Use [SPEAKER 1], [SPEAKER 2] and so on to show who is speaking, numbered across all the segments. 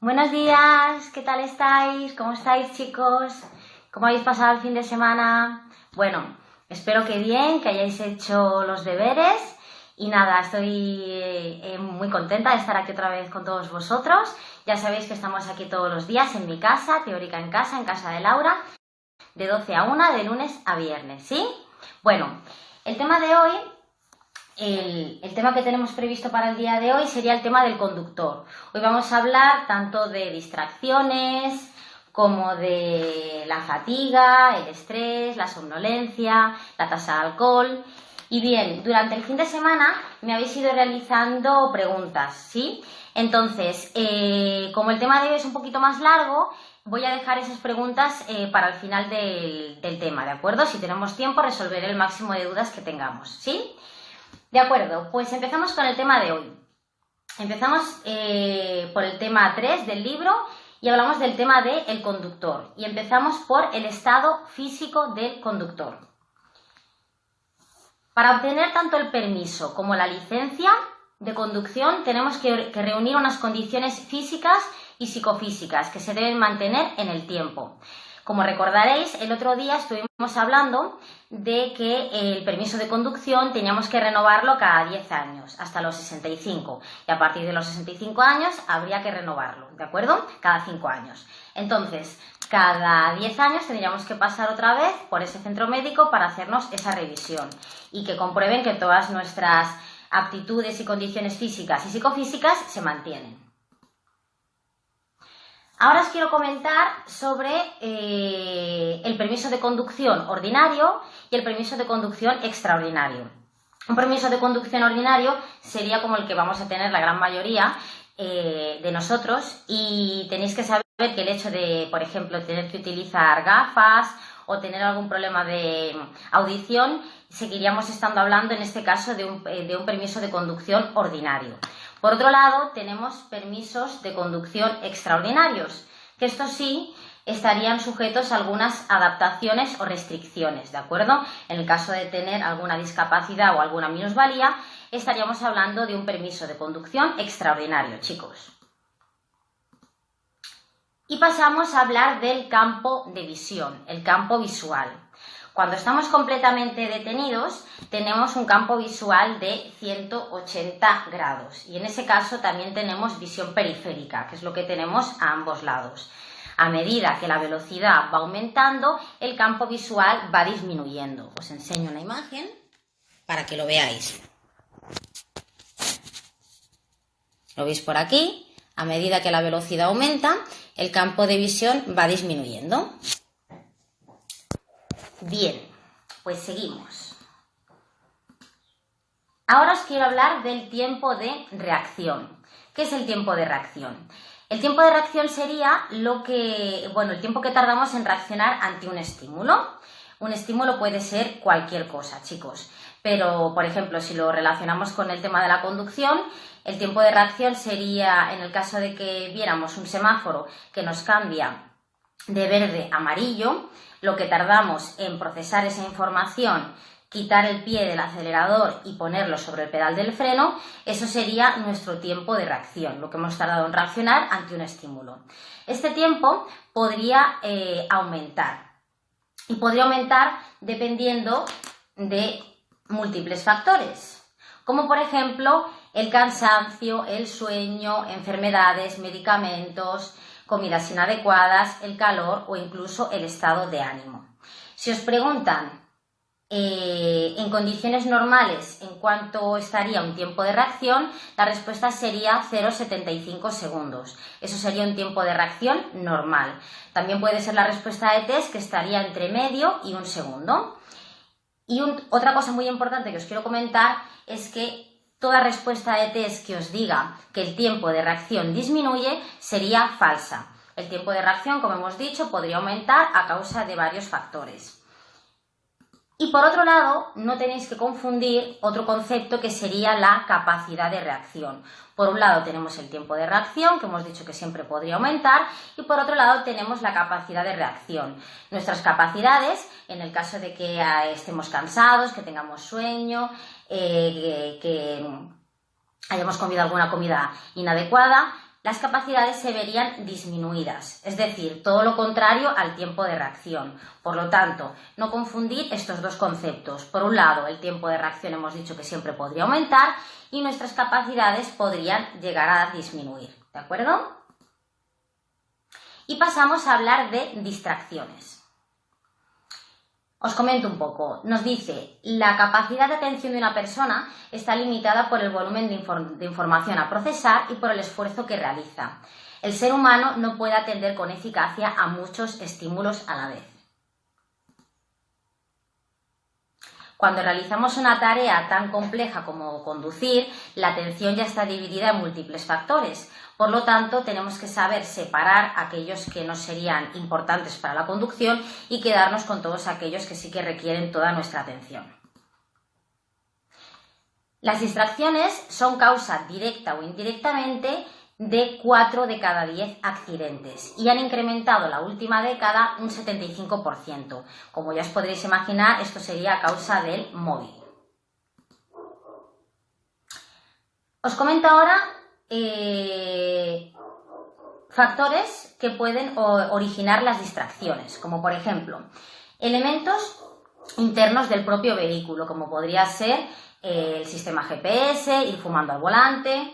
[SPEAKER 1] Buenos días, ¿qué tal estáis? ¿Cómo estáis, chicos? ¿Cómo habéis pasado el fin de semana? Bueno, espero que bien, que hayáis hecho los deberes y nada, estoy muy contenta de estar aquí otra vez con todos vosotros. Ya sabéis que estamos aquí todos los días en mi casa, Teórica en casa de Laura, de 12 a 1, de lunes a viernes, ¿sí? Bueno, el tema de hoy... El tema que tenemos previsto para el día de hoy sería el tema del conductor. Hoy vamos a hablar tanto de distracciones como de la fatiga, el estrés, la somnolencia, la tasa de alcohol. Y bien, durante el fin de semana me habéis ido realizando preguntas, ¿sí? Entonces, como el tema de hoy es un poquito más largo, voy a dejar esas preguntas para el final del tema, ¿de acuerdo? Si tenemos tiempo, resolveré el máximo de dudas que tengamos, ¿sí? De acuerdo, pues empezamos con el tema de hoy. Empezamos por el tema 3 del libro y hablamos del tema del conductor. Y empezamos por el estado físico del conductor. Para obtener tanto el permiso como la licencia de conducción tenemos que reunir unas condiciones físicas y psicofísicas que se deben mantener en el tiempo. Como recordaréis, el otro día estuvimos hablando de que el permiso de conducción teníamos que renovarlo cada 10 años, hasta los 65. Y a partir de los 65 años habría que renovarlo, ¿de acuerdo? Cada 5 años. Entonces, cada 10 años tendríamos que pasar otra vez por ese centro médico para hacernos esa revisión y que comprueben que todas nuestras aptitudes y condiciones físicas y psicofísicas se mantienen. Ahora os quiero comentar sobre el permiso de conducción ordinario y el permiso de conducción extraordinario. Un permiso de conducción ordinario sería como el que vamos a tener la gran mayoría de nosotros y tenéis que saber que el hecho de, por ejemplo, tener que utilizar gafas o tener algún problema de audición, seguiríamos estando hablando en este caso de un permiso de conducción ordinario. Por otro lado, tenemos permisos de conducción extraordinarios, que estos sí estarían sujetos a algunas adaptaciones o restricciones, ¿de acuerdo? En el caso de tener alguna discapacidad o alguna minusvalía, estaríamos hablando de un permiso de conducción extraordinario, chicos. Y pasamos a hablar del campo de visión, el campo visual. Cuando estamos completamente detenidos, tenemos un campo visual de 180 grados y en ese caso también tenemos visión periférica, que es lo que tenemos a ambos lados. A medida que la velocidad va aumentando, el campo visual va disminuyendo. Os enseño una imagen para que lo veáis. ¿Lo veis por aquí? A medida que la velocidad aumenta, el campo de visión va disminuyendo. Bien, pues seguimos. Ahora os quiero hablar del tiempo de reacción. ¿Qué es el tiempo de reacción? El tiempo de reacción sería el tiempo que tardamos en reaccionar ante un estímulo. Un estímulo puede ser cualquier cosa, chicos. Pero, por ejemplo, si lo relacionamos con el tema de la conducción, el tiempo de reacción sería, en el caso de que viéramos un semáforo que nos cambia de verde a amarillo, lo que tardamos en procesar esa información, quitar el pie del acelerador y ponerlo sobre el pedal del freno, eso sería nuestro tiempo de reacción, lo que hemos tardado en reaccionar ante un estímulo. Este tiempo podría aumentar y podría aumentar dependiendo de múltiples factores, como por ejemplo el cansancio, el sueño, enfermedades, medicamentos, comidas inadecuadas, el calor o incluso el estado de ánimo. Si os preguntan en condiciones normales en cuánto estaría un tiempo de reacción, la respuesta sería 0,75 segundos. Eso sería un tiempo de reacción normal. También puede ser la respuesta de test, que estaría entre medio y un segundo. Y otra cosa muy importante que os quiero comentar es que toda respuesta de test que os diga que el tiempo de reacción disminuye sería falsa. El tiempo de reacción, como hemos dicho, podría aumentar a causa de varios factores. Y por otro lado, no tenéis que confundir otro concepto que sería la capacidad de reacción. Por un lado tenemos el tiempo de reacción, que hemos dicho que siempre podría aumentar, y por otro lado tenemos la capacidad de reacción. Nuestras capacidades, en el caso de que estemos cansados, que tengamos sueño, que hayamos comido alguna comida inadecuada, las capacidades se verían disminuidas, es decir, todo lo contrario al tiempo de reacción. Por lo tanto, no confundir estos dos conceptos. Por un lado, el tiempo de reacción hemos dicho que siempre podría aumentar y nuestras capacidades podrían llegar a disminuir, ¿de acuerdo? Y pasamos a hablar de distracciones. Os comento un poco. Nos dice, la capacidad de atención de una persona está limitada por el volumen de información a procesar y por el esfuerzo que realiza. El ser humano no puede atender con eficacia a muchos estímulos a la vez. Cuando realizamos una tarea tan compleja como conducir, la atención ya está dividida en múltiples factores. Por lo tanto, tenemos que saber separar aquellos que no serían importantes para la conducción y quedarnos con todos aquellos que sí que requieren toda nuestra atención. Las distracciones son causa directa o indirectamente de 4 de cada 10 accidentes y han incrementado en la última década un 75%. Como ya os podréis imaginar, esto sería a causa del móvil. Os comento ahora factores que pueden originar las distracciones, como por ejemplo, elementos internos del propio vehículo, como podría ser el sistema GPS, ir fumando al volante.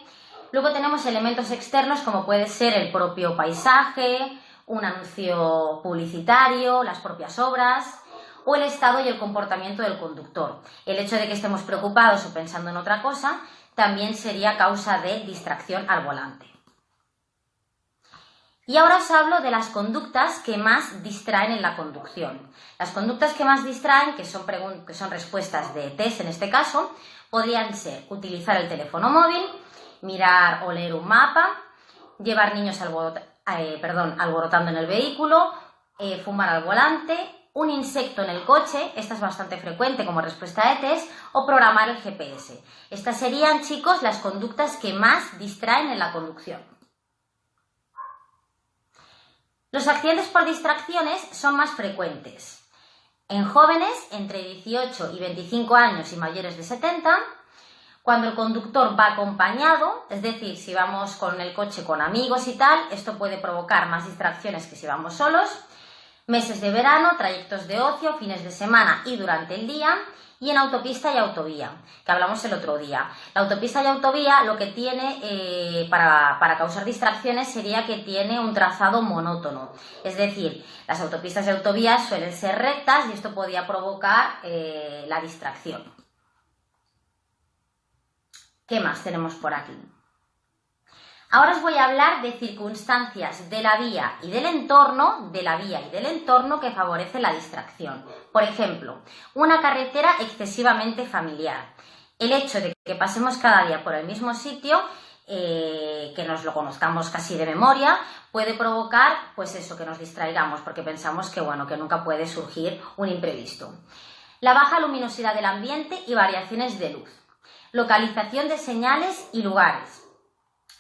[SPEAKER 1] Luego tenemos elementos externos, como puede ser el propio paisaje, un anuncio publicitario, las propias obras, o el estado y el comportamiento del conductor. El hecho de que estemos preocupados o pensando en otra cosa también sería causa de distracción al volante. Y ahora os hablo de las conductas que más distraen en la conducción. Las conductas que más distraen, que son respuestas de test en este caso, podrían ser utilizar el teléfono móvil, mirar o leer un mapa, llevar niños alborotando en el vehículo, fumar al volante, un insecto en el coche, esta es bastante frecuente como respuesta de test, o programar el GPS. Estas serían, chicos, las conductas que más distraen en la conducción. Los accidentes por distracciones son más frecuentes en jóvenes entre 18 y 25 años y mayores de 70, cuando el conductor va acompañado, es decir, si vamos con el coche con amigos y tal, esto puede provocar más distracciones que si vamos solos, meses de verano, trayectos de ocio, fines de semana y durante el día, y en autopista y autovía, que hablamos el otro día. La autopista y autovía lo que tiene para causar distracciones sería que tiene un trazado monótono. Es decir, las autopistas y autovías suelen ser rectas y esto podría provocar la distracción. ¿Qué más tenemos por aquí? Ahora os voy a hablar de circunstancias de la vía y del entorno, que favorecen la distracción. Por ejemplo, una carretera excesivamente familiar. El hecho de que pasemos cada día por el mismo sitio, que nos lo conozcamos casi de memoria, puede provocar, pues eso, que nos distraigamos, porque pensamos que, bueno, que nunca puede surgir un imprevisto. La baja luminosidad del ambiente y variaciones de luz. Localización de señales y lugares.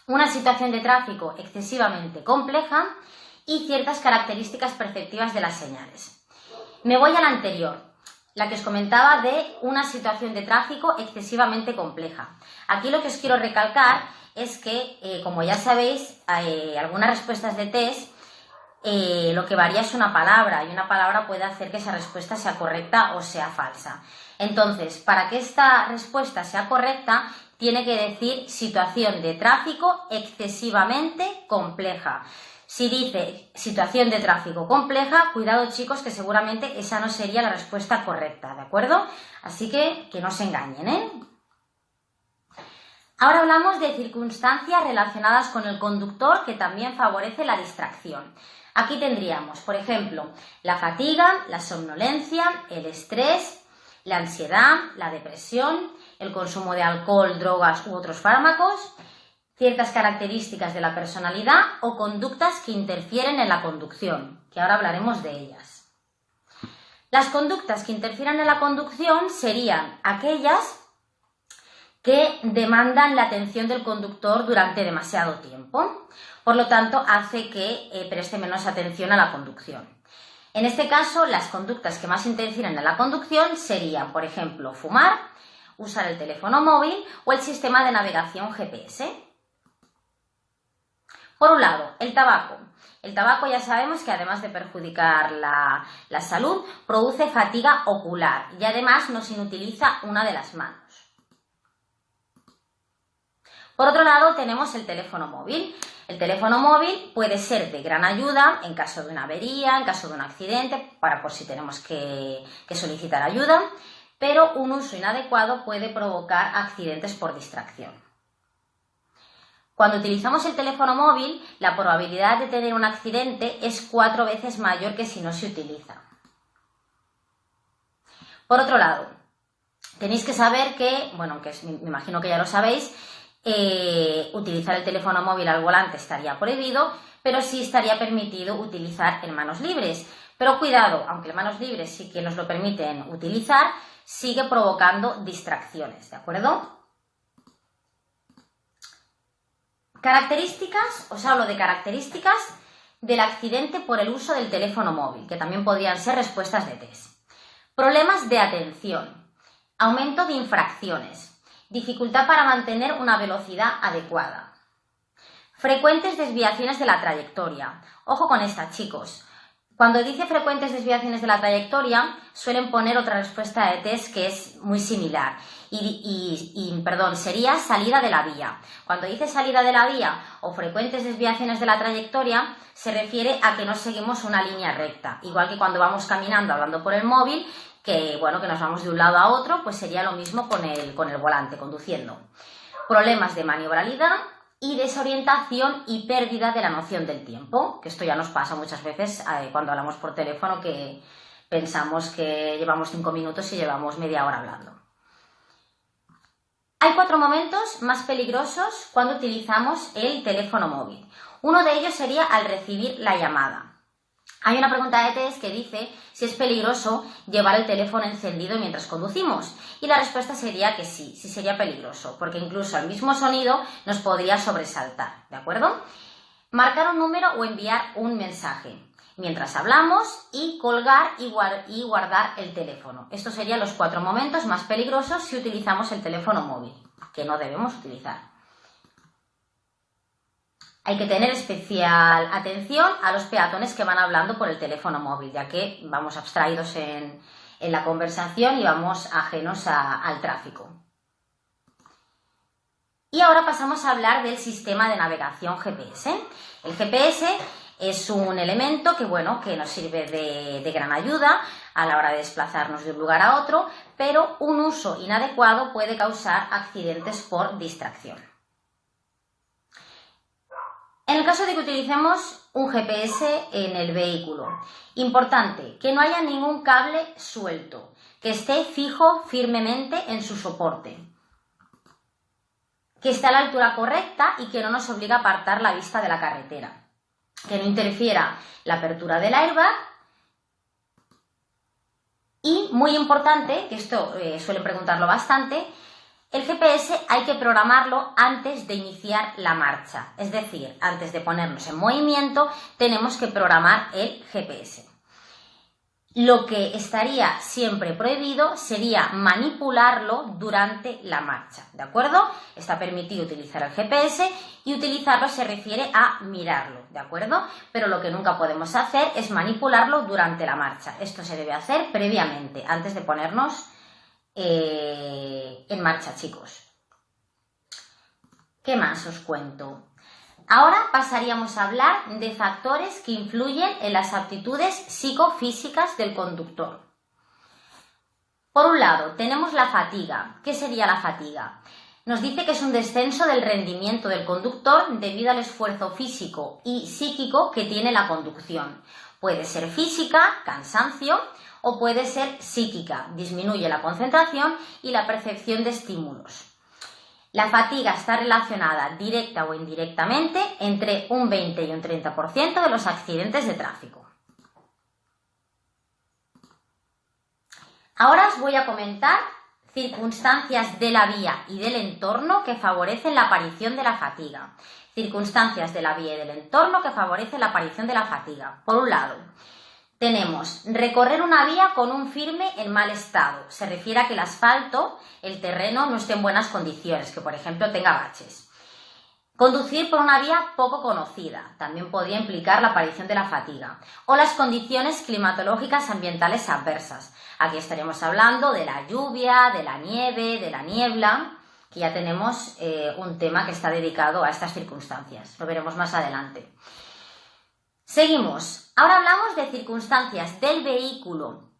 [SPEAKER 1] Una situación de tráfico excesivamente compleja y ciertas características perceptivas de las señales. Me voy a la anterior, la que os comentaba de una situación de tráfico excesivamente compleja. Aquí lo que os quiero recalcar es que, como ya sabéis, algunas respuestas de test lo que varía es una palabra y una palabra puede hacer que esa respuesta sea correcta o sea falsa. Entonces, para que esta respuesta sea correcta, tiene que decir situación de tráfico excesivamente compleja. Si dice situación de tráfico compleja, cuidado chicos, que seguramente esa no sería la respuesta correcta, ¿de acuerdo? Así que no se engañen, ¿eh? Ahora hablamos de circunstancias relacionadas con el conductor que también favorece la distracción. Aquí tendríamos, por ejemplo, la fatiga, la somnolencia, el estrés, la ansiedad, la depresión, el consumo de alcohol, drogas u otros fármacos, ciertas características de la personalidad o conductas que interfieren en la conducción, que ahora hablaremos de ellas. Las conductas que interfieren en la conducción serían aquellas que demandan la atención del conductor durante demasiado tiempo, por lo tanto hace que preste menos atención a la conducción. En este caso, las conductas que más interfieren en la conducción serían, por ejemplo, fumar, usar el teléfono móvil o el sistema de navegación GPS. Por un lado, el tabaco. El tabaco ya sabemos que además de perjudicar la salud, produce fatiga ocular y además nos inutiliza una de las manos. Por otro lado, tenemos el teléfono móvil. El teléfono móvil puede ser de gran ayuda en caso de una avería, en caso de un accidente, para por si tenemos que solicitar ayuda, pero un uso inadecuado puede provocar accidentes por distracción. Cuando utilizamos el teléfono móvil, la probabilidad de tener un accidente es 4 veces mayor que si no se utiliza. Por otro lado, tenéis que saber que, bueno, aunque me imagino que ya lo sabéis, utilizar el teléfono móvil al volante estaría prohibido, pero sí estaría permitido utilizar en manos libres. Pero cuidado, aunque en manos libres sí que nos lo permiten utilizar, sigue provocando distracciones, ¿de acuerdo? Características, os hablo de características del accidente por el uso del teléfono móvil, que también podrían ser respuestas de test. Problemas de atención, aumento de infracciones, dificultad para mantener una velocidad adecuada, frecuentes desviaciones de la trayectoria. Ojo con esta, chicos. Cuando dice frecuentes desviaciones de la trayectoria, suelen poner otra respuesta de test que es muy similar. Sería salida de la vía. Cuando dice salida de la vía o frecuentes desviaciones de la trayectoria, se refiere a que no seguimos una línea recta. Igual que cuando vamos caminando hablando por el móvil, que nos vamos de un lado a otro, pues sería lo mismo con el volante, conduciendo. Problemas de maniobrabilidad y desorientación y pérdida de la noción del tiempo, que esto ya nos pasa muchas veces cuando hablamos por teléfono, que pensamos que llevamos 5 minutos y llevamos media hora hablando. Hay 4 momentos más peligrosos cuando utilizamos el teléfono móvil. Uno de ellos sería al recibir la llamada. Hay una pregunta de test que dice si es peligroso llevar el teléfono encendido mientras conducimos. Y la respuesta sería que sí sería peligroso, porque incluso el mismo sonido nos podría sobresaltar, ¿de acuerdo? Marcar un número o enviar un mensaje mientras hablamos y colgar y guardar el teléfono. Estos serían los 4 momentos más peligrosos si utilizamos el teléfono móvil, que no debemos utilizar. Hay que tener especial atención a los peatones que van hablando por el teléfono móvil, ya que vamos abstraídos en la conversación y vamos ajenos al tráfico. Y ahora pasamos a hablar del sistema de navegación GPS. El GPS es un elemento que nos sirve de gran ayuda a la hora de desplazarnos de un lugar a otro, pero un uso inadecuado puede causar accidentes por distracción. En el caso de que utilicemos un GPS en el vehículo, importante, que no haya ningún cable suelto, que esté fijo firmemente en su soporte, que esté a la altura correcta y que no nos obligue a apartar la vista de la carretera, que no interfiera la apertura del airbag y, muy importante, que esto suelen preguntarlo bastante, el GPS hay que programarlo antes de iniciar la marcha, es decir, antes de ponernos en movimiento tenemos que programar el GPS. Lo que estaría siempre prohibido sería manipularlo durante la marcha, ¿de acuerdo? Está permitido utilizar el GPS y utilizarlo se refiere a mirarlo, ¿de acuerdo? Pero lo que nunca podemos hacer es manipularlo durante la marcha. Esto se debe hacer previamente, antes de ponernos en marcha, chicos. ¿Qué más os cuento? Ahora pasaríamos a hablar de factores que influyen en las aptitudes psicofísicas del conductor. Por un lado, tenemos la fatiga. ¿Qué sería la fatiga? Nos dice que es un descenso del rendimiento del conductor debido al esfuerzo físico y psíquico que tiene la conducción. Puede ser física, cansancio, o puede ser psíquica, disminuye la concentración y la percepción de estímulos. La fatiga está relacionada directa o indirectamente entre un 20 y un 30% de los accidentes de tráfico. Ahora os voy a comentar circunstancias de la vía y del entorno que favorecen la aparición de la fatiga. Circunstancias de la vía y del entorno que favorecen la aparición de la fatiga. Por un lado, tenemos recorrer una vía con un firme en mal estado. Se refiere a que el asfalto, el terreno, no esté en buenas condiciones, que por ejemplo tenga baches. Conducir por una vía poco conocida también podría implicar la aparición de la fatiga. O las condiciones climatológicas ambientales adversas. Aquí estaríamos hablando de la lluvia, de la nieve, de la niebla, que ya tenemos un tema que está dedicado a estas circunstancias. Lo veremos más adelante. Seguimos. Ahora hablamos de circunstancias del vehículo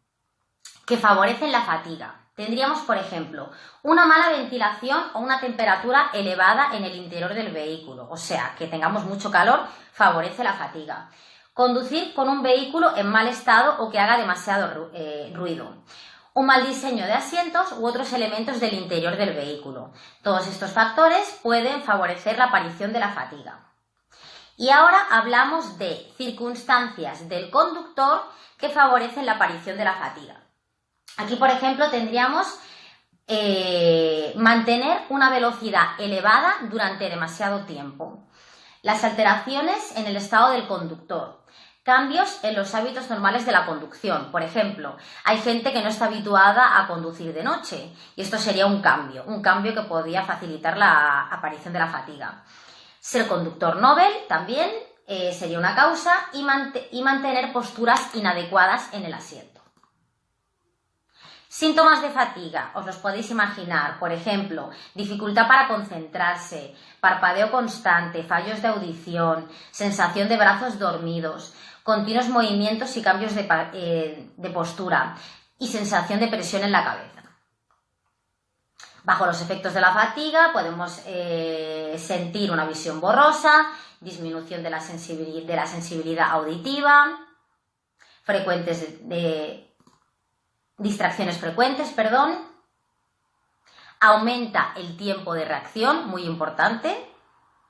[SPEAKER 1] que favorecen la fatiga. Tendríamos, por ejemplo, una mala ventilación o una temperatura elevada en el interior del vehículo, o sea, que tengamos mucho calor favorece la fatiga. Conducir con un vehículo en mal estado o que haga demasiado ruido. Un mal diseño de asientos u otros elementos del interior del vehículo. Todos estos factores pueden favorecer la aparición de la fatiga. Y ahora hablamos de circunstancias del conductor que favorecen la aparición de la fatiga. Aquí, por ejemplo, tendríamos mantener una velocidad elevada durante demasiado tiempo. Las alteraciones en el estado del conductor. Cambios en los hábitos normales de la conducción. Por ejemplo, hay gente que no está habituada a conducir de noche y esto sería un cambio que podría facilitar la aparición de la fatiga. Ser conductor novel también sería una causa y mantener posturas inadecuadas en el asiento. Síntomas de fatiga, os los podéis imaginar, por ejemplo, dificultad para concentrarse, parpadeo constante, fallos de audición, sensación de brazos dormidos, continuos movimientos y cambios de postura y sensación de presión en la cabeza. Bajo los efectos de la fatiga podemos sentir una visión borrosa, disminución de la sensibilidad auditiva, distracciones frecuentes, aumenta el tiempo de reacción, muy importante,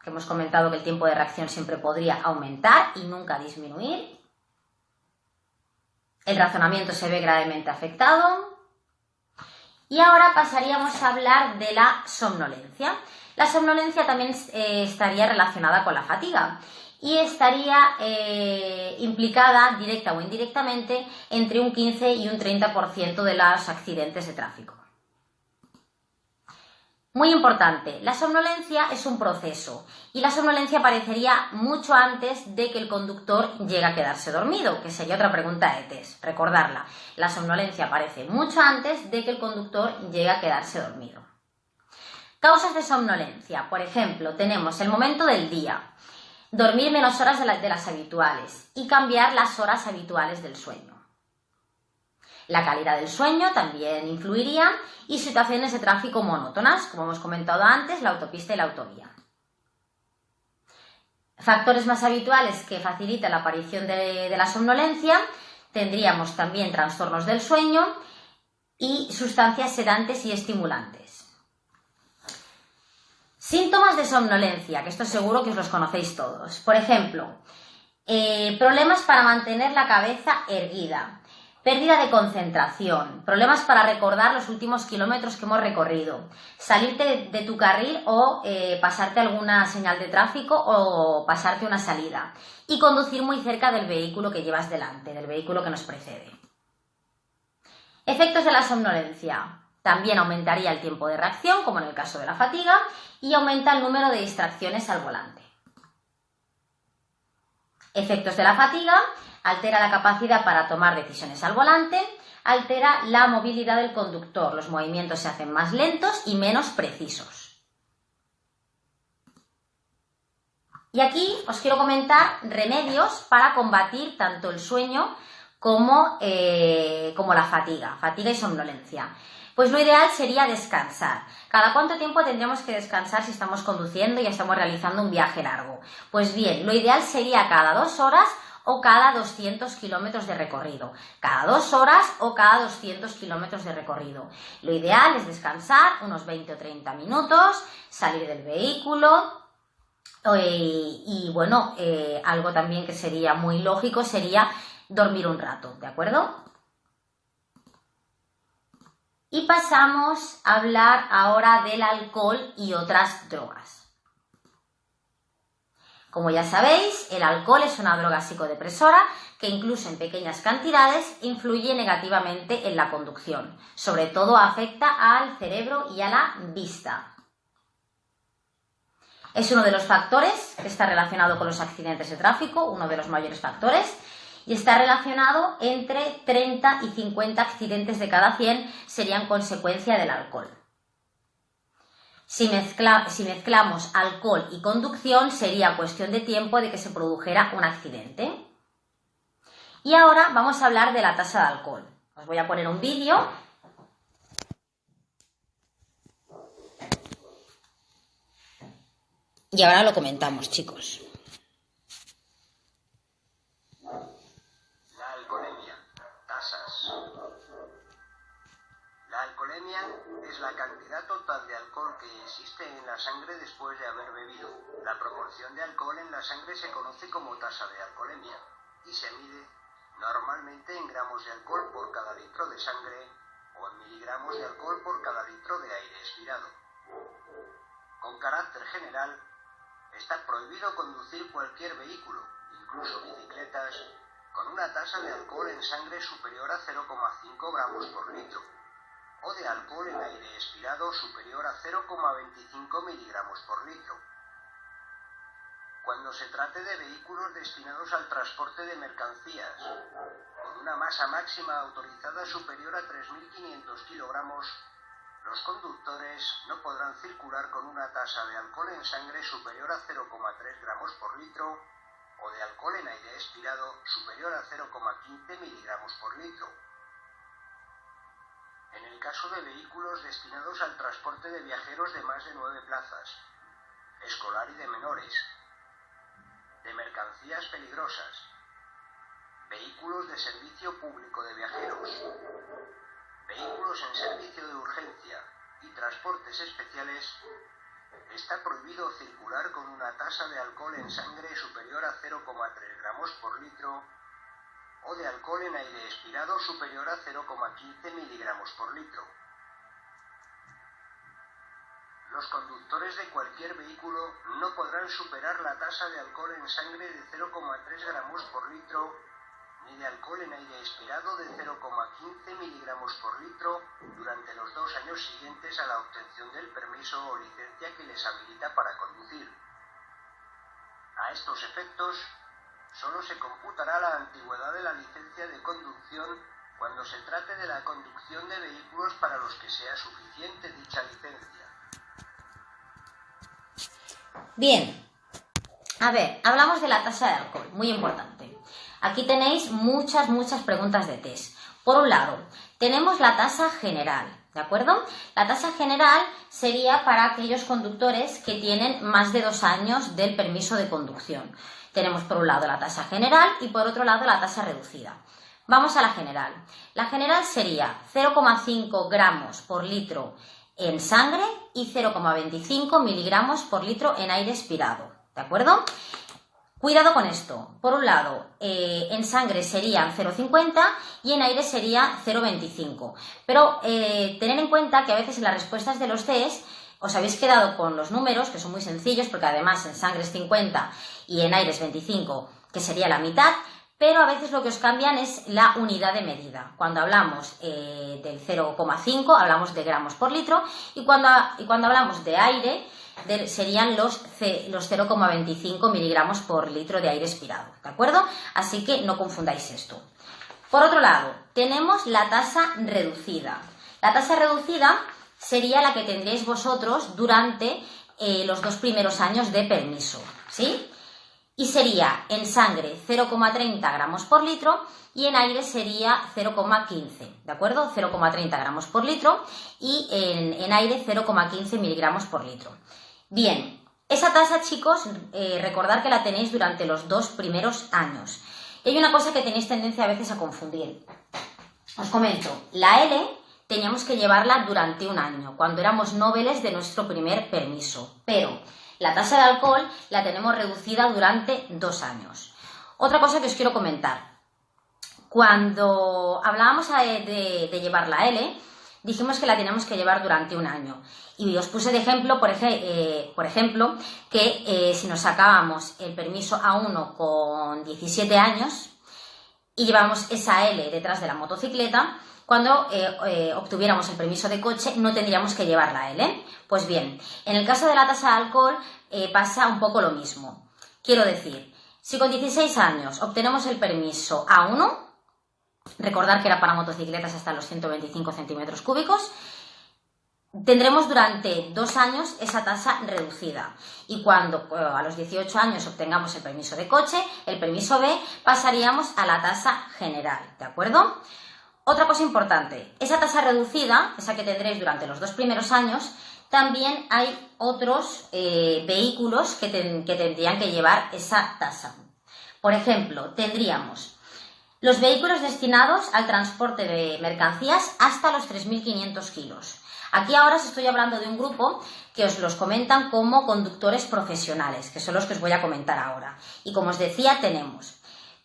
[SPEAKER 1] que hemos comentado que el tiempo de reacción siempre podría aumentar y nunca disminuir. El razonamiento se ve gravemente afectado. Y ahora pasaríamos a hablar de la somnolencia. La somnolencia también estaría relacionada con la fatiga y estaría implicada directa o indirectamente entre un 15 y un 30% de los accidentes de tráfico. Muy importante, la somnolencia es un proceso y la somnolencia aparecería mucho antes de que el conductor llegue a quedarse dormido, que sería otra pregunta de test, recordarla. La somnolencia aparece mucho antes de que el conductor llegue a quedarse dormido. Causas de somnolencia, por ejemplo, tenemos el momento del día, dormir menos horas de las habituales y cambiar las horas habituales del sueño. La calidad del sueño también influiría y situaciones de tráfico monótonas, como hemos comentado antes, la autopista y la autovía. Factores más habituales que facilitan la aparición de la somnolencia, tendríamos también trastornos del sueño y sustancias sedantes y estimulantes. Síntomas de somnolencia, que esto seguro que os los conocéis todos. Por ejemplo, problemas para mantener la cabeza erguida. Pérdida de concentración, problemas para recordar los últimos kilómetros que hemos recorrido, salirte de tu carril o pasarte alguna señal de tráfico o pasarte una salida y conducir muy cerca del vehículo que llevas delante, del vehículo que nos precede. Efectos de la somnolencia. También aumentaría el tiempo de reacción, como en el caso de la fatiga, y aumenta el número de distracciones al volante. Efectos de la fatiga. Altera la capacidad para tomar decisiones al volante, altera la movilidad del conductor, los movimientos se hacen más lentos y menos precisos. Y aquí os quiero comentar remedios para combatir tanto el sueño como la fatiga y somnolencia. Pues lo ideal sería descansar. ¿Cada cuánto tiempo tendríamos que descansar si estamos conduciendo y estamos realizando un viaje largo? Pues bien, lo ideal sería cada 2 horas o cada 200 kilómetros de recorrido. Cada 2 horas o cada 200 kilómetros de recorrido. Lo ideal es descansar unos 20 o 30 minutos, salir del vehículo y bueno, algo también que sería muy lógico sería dormir un rato, ¿de acuerdo? Y pasamos a hablar ahora del alcohol y otras drogas. Como ya sabéis, el alcohol es una droga psicodepresora que incluso en pequeñas cantidades influye negativamente en la conducción. Sobre todo afecta al cerebro y a la vista. Es uno de los factores que está relacionado con los accidentes de tráfico, uno de los mayores factores, y está relacionado entre 30 y 50 accidentes de cada 100 serían consecuencia del alcohol. Si mezclamos alcohol y conducción, sería cuestión de tiempo de que se produjera un accidente. Y ahora vamos a hablar de la tasa de alcohol. Os voy a poner un vídeo. Y ahora lo comentamos, chicos.
[SPEAKER 2] La alcoholemia. Tasas. La alcoholemia es la cantidad total de alcohol que existe en la sangre después de haber bebido. La proporción de alcohol en la sangre se conoce como tasa de alcoholemia y se mide normalmente en gramos de alcohol por cada litro de sangre o en miligramos de alcohol por cada litro de aire expirado. Con carácter general, está prohibido conducir cualquier vehículo, incluso bicicletas, con una tasa de alcohol en sangre superior a 0,5 gramos por litro, o de alcohol en aire expirado superior a 0,25 miligramos por litro. Cuando se trate de vehículos destinados al transporte de mercancías, con una masa máxima autorizada superior a 3.500 kilogramos, los conductores no podrán circular con una tasa de alcohol en sangre superior a 0,3 gramos por litro o de alcohol en aire expirado superior a 0,15 miligramos por litro. En el caso de vehículos destinados al transporte de viajeros de más de 9 plazas, escolar y de menores, de mercancías peligrosas, vehículos de servicio público de viajeros, vehículos en servicio de urgencia y transportes especiales, está prohibido circular con una tasa de alcohol en sangre superior a 0,3 gramos por litro o de alcohol en aire expirado superior a 0,15 miligramos por litro. Los conductores de cualquier vehículo no podrán superar la tasa de alcohol en sangre de 0,3 gramos por litro ni de alcohol en aire expirado de 0,15 miligramos por litro durante los 2 años siguientes a la obtención del permiso o licencia que les habilita para conducir. A estos efectos, solo se computará la antigüedad de la licencia de conducción cuando se trate de la conducción de vehículos para los que sea suficiente dicha licencia.
[SPEAKER 1] Bien, a ver, hablamos de la tasa de alcohol, muy importante. Aquí tenéis muchas preguntas de test. Por un lado, tenemos la tasa general, ¿de acuerdo? La tasa general sería para aquellos conductores que tienen más de 2 años del permiso de conducción. Tenemos por un lado la tasa general y por otro lado la tasa reducida. Vamos a la general. La general sería 0,5 gramos por litro en sangre y 0,25 miligramos por litro en aire expirado, ¿de acuerdo? Cuidado con esto. Por un lado, en sangre serían 0,50 y en aire sería 0,25. Pero tened en cuenta que a veces en las respuestas de los test os habéis quedado con los números, que son muy sencillos, porque además en sangre es 50 y en aire es 25, que sería la mitad, pero a veces lo que os cambian es la unidad de medida. Cuando hablamos del 0,5 hablamos de gramos por litro y cuando hablamos de aire serían los 0,25 miligramos por litro de aire expirado, ¿de acuerdo? Así que no confundáis esto. Por otro lado, tenemos la tasa reducida. La tasa reducida sería la que tendréis vosotros durante los 2 primeros años de permiso, ¿sí? Y sería en sangre 0,30 gramos por litro y en aire sería 0,15, ¿de acuerdo? 0,30 gramos por litro y en aire 0,15 miligramos por litro. Bien, esa tasa, chicos, recordad que la tenéis durante los 2 primeros años. Y hay una cosa que tenéis tendencia a veces a confundir. Os comento, la L teníamos que llevarla durante 1 año, cuando éramos noveles de nuestro primer permiso, pero la tasa de alcohol la tenemos reducida durante 2 años. Otra cosa que os quiero comentar. Cuando hablábamos de llevar la L, dijimos que la teníamos que llevar durante 1 año. Y os puse de ejemplo, por ejemplo, que si nos sacábamos el permiso A1 con 17 años y llevamos esa L detrás de la motocicleta, cuando obtuviéramos el permiso de coche no tendríamos que llevar la L. Pues bien, en el caso de la tasa de alcohol pasa un poco lo mismo. Quiero decir, si con 16 años obtenemos el permiso A1, recordar que era para motocicletas hasta los 125 centímetros cúbicos, tendremos durante 2 años esa tasa reducida y cuando a los 18 años obtengamos el permiso de coche, el permiso B, pasaríamos a la tasa general, ¿de acuerdo? Otra cosa importante, esa tasa reducida, esa que tendréis durante los 2 primeros años, también hay otros vehículos que tendrían que llevar esa tasa. Por ejemplo, tendríamos los vehículos destinados al transporte de mercancías hasta los 3.500 kilos. Aquí ahora os estoy hablando de un grupo que os los comentan como conductores profesionales, que son los que os voy a comentar ahora. Y como os decía, tenemos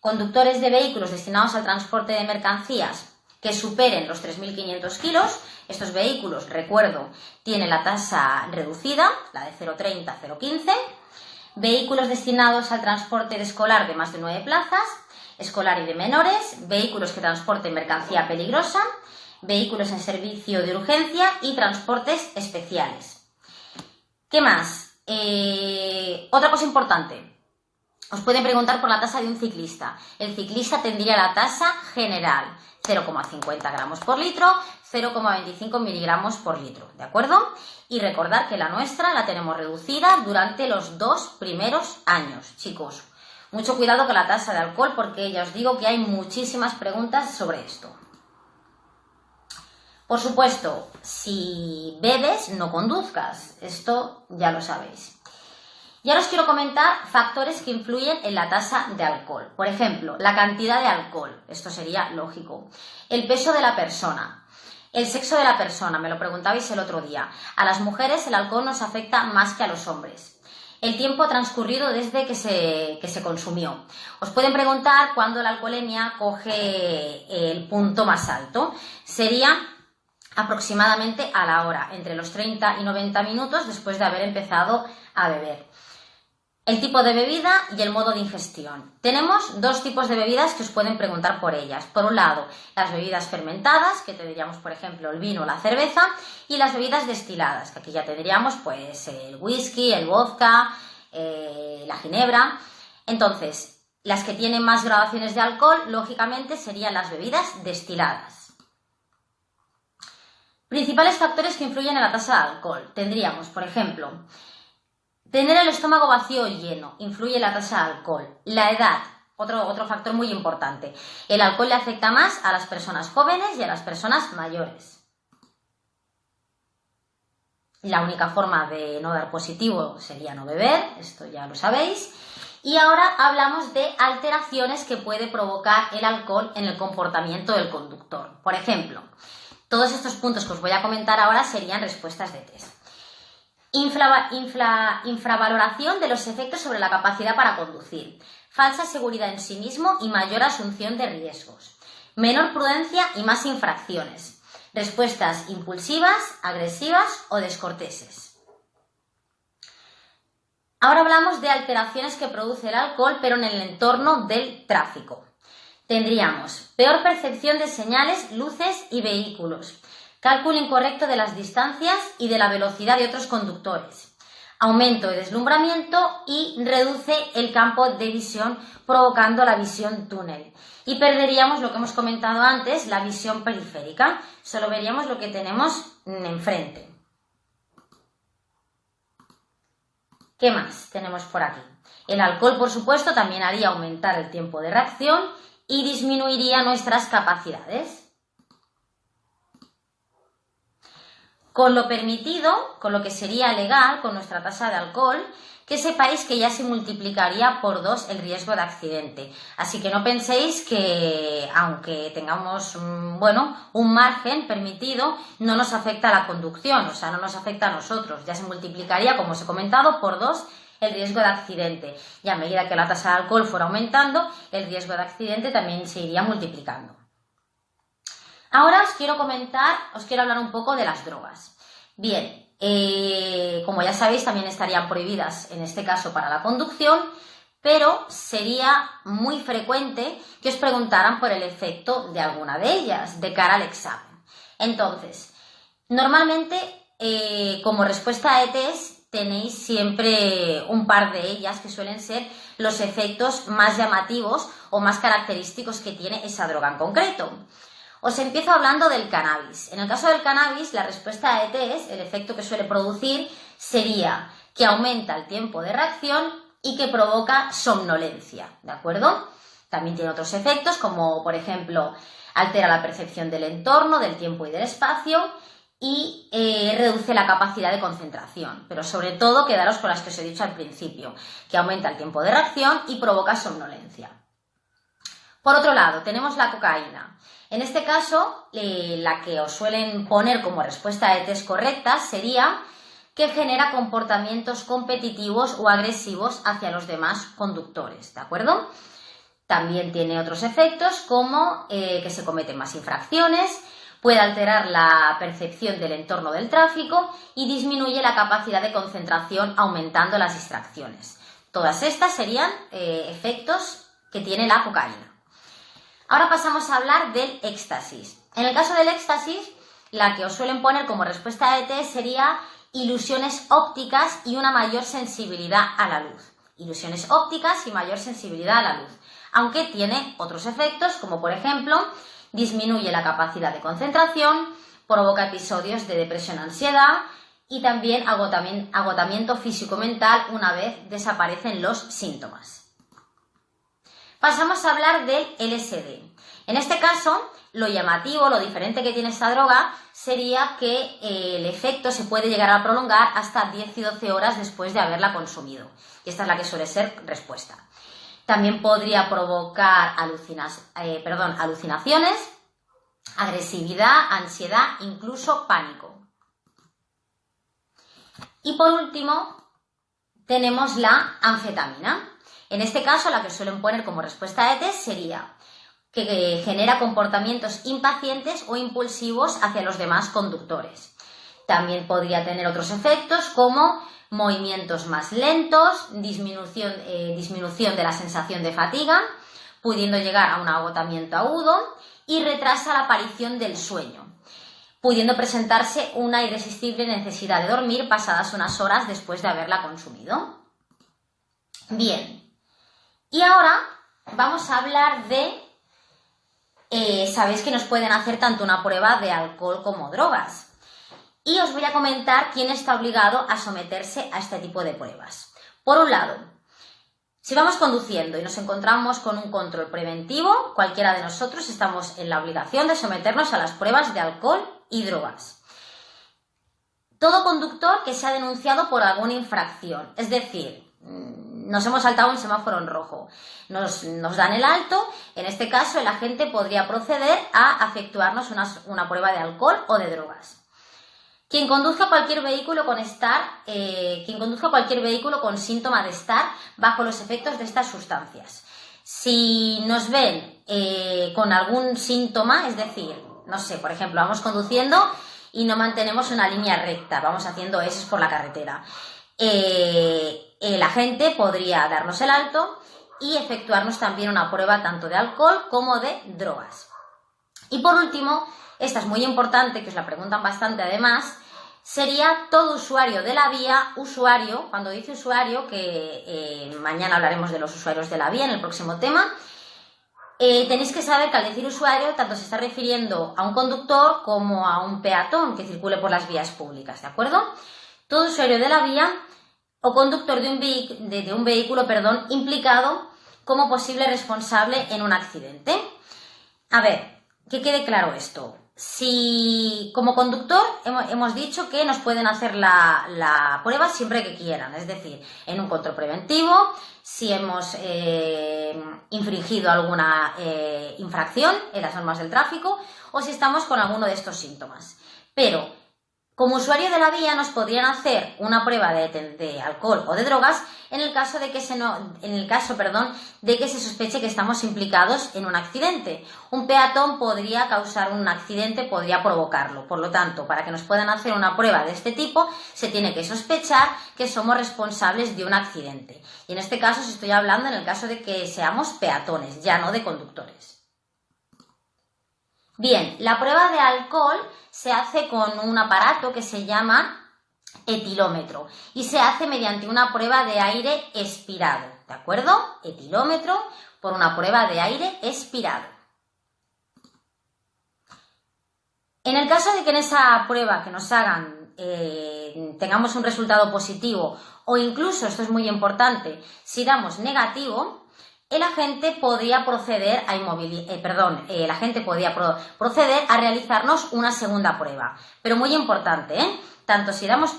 [SPEAKER 1] conductores de vehículos destinados al transporte de mercancías que superen los 3.500 kilos. Estos vehículos, recuerdo, tienen la tasa reducida, la de 0,30 a 0,15. Vehículos destinados al transporte de escolar de más de 9 plazas, escolar y de menores, vehículos que transporten mercancía peligrosa, vehículos en servicio de urgencia y transportes especiales. ¿Qué más? Otra cosa importante. Os pueden preguntar por la tasa de un ciclista. El ciclista tendría la tasa general, 0,50 gramos por litro, 0,25 miligramos por litro, ¿de acuerdo? Y recordad que la nuestra la tenemos reducida durante los 2 primeros años, chicos. Mucho cuidado con la tasa de alcohol porque ya os digo que hay muchísimas preguntas sobre esto. Por supuesto, si bebes, no conduzcas. Esto ya lo sabéis. Y ahora os quiero comentar factores que influyen en la tasa de alcohol. Por ejemplo, la cantidad de alcohol. Esto sería lógico. El peso de la persona. El sexo de la persona. Me lo preguntabais el otro día. A las mujeres el alcohol nos afecta más que a los hombres. El tiempo transcurrido desde que se consumió. Os pueden preguntar cuándo la alcoholemia coge el punto más alto. Sería aproximadamente a la hora, entre los 30 y 90 minutos después de haber empezado a beber. El tipo de bebida y el modo de ingestión. Tenemos 2 tipos de bebidas que os pueden preguntar por ellas. Por un lado, las bebidas fermentadas, que tendríamos, por ejemplo, el vino o la cerveza, y las bebidas destiladas, que aquí ya tendríamos pues el whisky, el vodka, la ginebra. Entonces, las que tienen más gradaciones de alcohol, lógicamente, serían las bebidas destiladas. Principales factores que influyen en la tasa de alcohol. Tendríamos, por ejemplo, tener el estómago vacío o lleno, influye en la tasa de alcohol. La edad, otro factor muy importante. El alcohol le afecta más a las personas jóvenes y a las personas mayores. La única forma de no dar positivo sería no beber, esto ya lo sabéis. Y ahora hablamos de alteraciones que puede provocar el alcohol en el comportamiento del conductor. Por ejemplo, todos estos puntos que os voy a comentar ahora serían respuestas de test. Infravaloración de los efectos sobre la capacidad para conducir. Falsa seguridad en sí mismo y mayor asunción de riesgos. Menor prudencia y más infracciones. Respuestas impulsivas, agresivas o descorteses. Ahora hablamos de alteraciones que produce el alcohol, pero en el entorno del tráfico. Tendríamos peor percepción de señales, luces y vehículos, cálculo incorrecto de las distancias y de la velocidad de otros conductores, aumento de deslumbramiento y reduce el campo de visión provocando la visión túnel. Y perderíamos lo que hemos comentado antes, la visión periférica, solo veríamos lo que tenemos enfrente. ¿Qué más tenemos por aquí? El alcohol, por supuesto, también haría aumentar el tiempo de reacción y disminuiría nuestras capacidades. Con lo permitido, con lo que sería legal, con nuestra tasa de alcohol, que sepáis que ya se multiplicaría por 2 el riesgo de accidente. Así que no penséis que, aunque tengamos un margen permitido, no nos afecta a la conducción, o sea, no nos afecta a nosotros. Ya se multiplicaría, como os he comentado, por 2 el riesgo de accidente. Y a medida que la tasa de alcohol fuera aumentando, el riesgo de accidente también se iría multiplicando. Ahora os quiero hablar un poco de las drogas. Bien, como ya sabéis, también estarían prohibidas en este caso para la conducción, pero sería muy frecuente que os preguntaran por el efecto de alguna de ellas de cara al examen. Entonces, normalmente, como respuesta a ETS, tenéis siempre un par de ellas que suelen ser los efectos más llamativos o más característicos que tiene esa droga en concreto. Os empiezo hablando del cannabis. En el caso del cannabis, la respuesta a ETS, el efecto que suele producir, sería que aumenta el tiempo de reacción y que provoca somnolencia, ¿de acuerdo? También tiene otros efectos, como por ejemplo, altera la percepción del entorno, del tiempo y del espacio y reduce la capacidad de concentración. Pero sobre todo, quedaros con las que os he dicho al principio, que aumenta el tiempo de reacción y provoca somnolencia. Por otro lado, tenemos la cocaína. En este caso, la que os suelen poner como respuesta a ETS correcta sería que genera comportamientos competitivos o agresivos hacia los demás conductores, ¿de acuerdo? También tiene otros efectos como que se cometen más infracciones, puede alterar la percepción del entorno del tráfico y disminuye la capacidad de concentración aumentando las distracciones. Todas estas serían efectos que tiene la cocaína. Ahora pasamos a hablar del éxtasis. En el caso del éxtasis, la que os suelen poner como respuesta a ET sería ilusiones ópticas y una mayor sensibilidad a la luz. Ilusiones ópticas y mayor sensibilidad a la luz. Aunque tiene otros efectos, como por ejemplo, disminuye la capacidad de concentración, provoca episodios de depresión-ansiedad y también agotamiento físico-mental una vez desaparecen los síntomas. Pasamos a hablar del LSD. En este caso, lo llamativo, lo diferente que tiene esta droga sería que el efecto se puede llegar a prolongar hasta 10 y 12 horas después de haberla consumido. Y esta es la que suele ser respuesta. También podría provocar alucinaciones, agresividad, ansiedad, incluso pánico. Y por último, tenemos la anfetamina. En este caso, la que suelen poner como respuesta a ETS sería que genera comportamientos impacientes o impulsivos hacia los demás conductores. También podría tener otros efectos como movimientos más lentos, disminución de la sensación de fatiga, pudiendo llegar a un agotamiento agudo y retrasa la aparición del sueño, pudiendo presentarse una irresistible necesidad de dormir pasadas unas horas después de haberla consumido. Bien. Y ahora vamos a hablar de, sabéis que nos pueden hacer tanto una prueba de alcohol como drogas. Y os voy a comentar quién está obligado a someterse a este tipo de pruebas. Por un lado, si vamos conduciendo y nos encontramos con un control preventivo, cualquiera de nosotros estamos en la obligación de someternos a las pruebas de alcohol y drogas. Todo conductor que sea denunciado por alguna infracción, es decir, nos hemos saltado un semáforo en rojo, nos dan el alto, en este caso el agente podría proceder a efectuarnos una prueba de alcohol o de drogas. Quien conduzca cualquier vehículo con síntoma de estar bajo los efectos de estas sustancias. Si nos ven con algún síntoma, es decir, no sé, por ejemplo, vamos conduciendo y no mantenemos una línea recta, vamos haciendo S por la carretera. El agente podría darnos el alto y efectuarnos también una prueba tanto de alcohol como de drogas. Y por último, esta es muy importante, que os la preguntan bastante además, sería todo usuario de la vía, cuando dice usuario, que mañana hablaremos de los usuarios de la vía en el próximo tema, tenéis que saber que al decir usuario tanto se está refiriendo a un conductor como a un peatón que circule por las vías públicas, ¿de acuerdo? Todo usuario de la vía o conductor de un vehículo implicado como posible responsable en un accidente. A ver, que quede claro esto. Si como conductor hemos dicho que nos pueden hacer la prueba siempre que quieran, es decir, en un control preventivo, si hemos infringido alguna infracción en las normas del tráfico o si estamos con alguno de estos síntomas. Pero Como usuario de la vía nos podrían hacer una prueba de alcohol o de drogas en el caso de que se sospeche que estamos implicados en un accidente. Un peatón podría causar un accidente, podría provocarlo. Por lo tanto, para que nos puedan hacer una prueba de este tipo, se tiene que sospechar que somos responsables de un accidente. Y en este caso os estoy hablando en el caso de que seamos peatones, ya no de conductores. Bien, la prueba de alcohol se hace con un aparato que se llama etilómetro y se hace mediante una prueba de aire expirado, ¿de acuerdo? Etilómetro por una prueba de aire expirado. En el caso de que en esa prueba que nos hagan tengamos un resultado positivo o incluso, esto es muy importante, si damos negativo, el agente podría proceder a realizarnos una segunda prueba. Pero muy importante, tanto si damos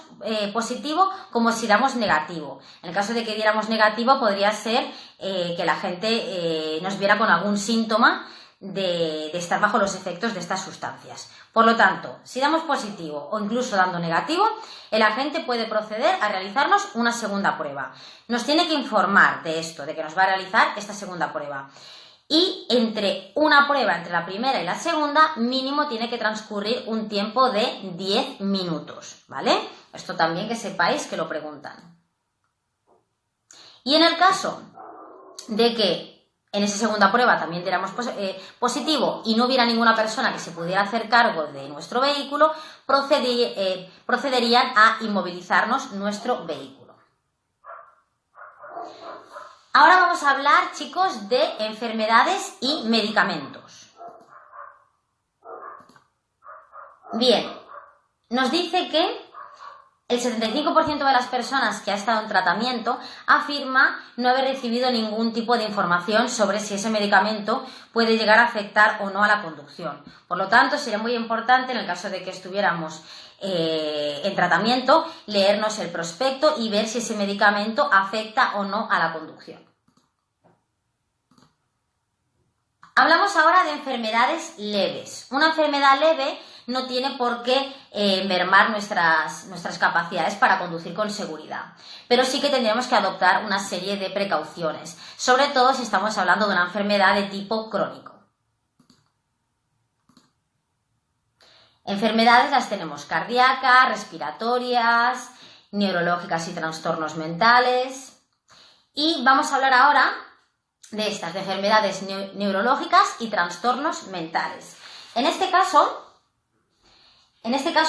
[SPEAKER 1] positivo como si damos negativo. En el caso de que diéramos negativo, podría ser que la gente nos viera con algún síntoma de estar bajo los efectos de estas sustancias. Por lo tanto, si damos positivo o incluso dando negativo, el agente puede proceder a realizarnos una segunda prueba. Nos tiene que informar de esto, de que nos va a realizar esta segunda prueba. Y entre la primera y la segunda, mínimo tiene que transcurrir un tiempo de 10 minutos, ¿vale? Esto también que sepáis que lo preguntan. Y en el caso de que en esa segunda prueba también diéramos positivo y no hubiera ninguna persona que se pudiera hacer cargo de nuestro vehículo, procederían a inmovilizarnos nuestro vehículo. Ahora vamos a hablar, chicos, de enfermedades y medicamentos. Bien, nos dice que el 75% de las personas que ha estado en tratamiento afirma no haber recibido ningún tipo de información sobre si ese medicamento puede llegar a afectar o no a la conducción. Por lo tanto, sería muy importante, en el caso de que estuviéramos en tratamiento, leernos el prospecto y ver si ese medicamento afecta o no a la conducción. Hablamos ahora de enfermedades leves. Una enfermedad leve no tiene por qué mermar nuestras capacidades para conducir con seguridad, pero sí que tendríamos que adoptar una serie de precauciones, sobre todo si estamos hablando de una enfermedad de tipo crónico. Enfermedades las tenemos cardíacas, respiratorias, neurológicas y trastornos mentales. Y vamos a hablar ahora de estas, de enfermedades neurológicas y trastornos mentales. En este caso